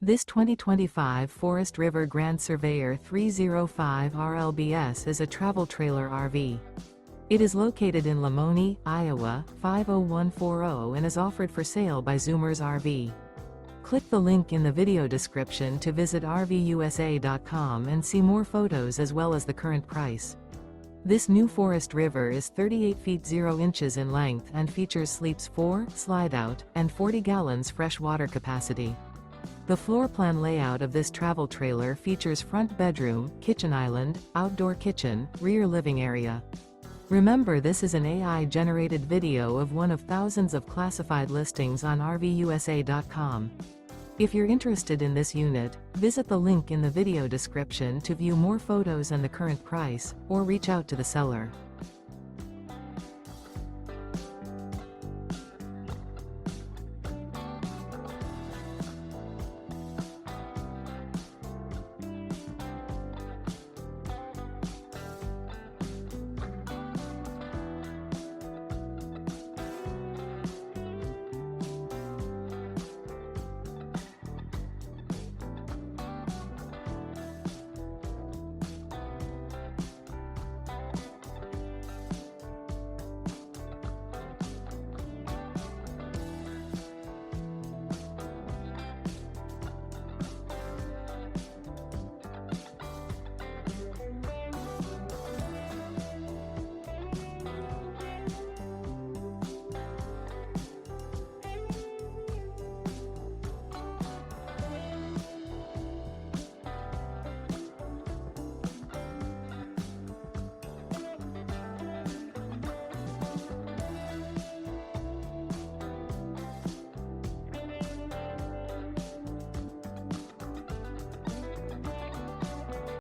This 2025 Forest River Grand Surveyor 305 RLBS is a travel trailer RV. It is located in Lamoni, Iowa, 50140 and is offered for sale by Zoomers RV. Click the link in the video description to visit RVUSA.com and see more photos as well as the current price. This new Forest River is 38 feet 0 inches in length and features sleeps 4, Slideout, and 40 gallons fresh water capacity. The floor plan layout of this travel trailer features front bedroom, kitchen island, outdoor kitchen, rear living area. Remember, this is an AI-generated video of one of thousands of classified listings on RVUSA.com. If you're interested in this unit, visit the link in the video description to view more photos and the current price, or reach out to the seller.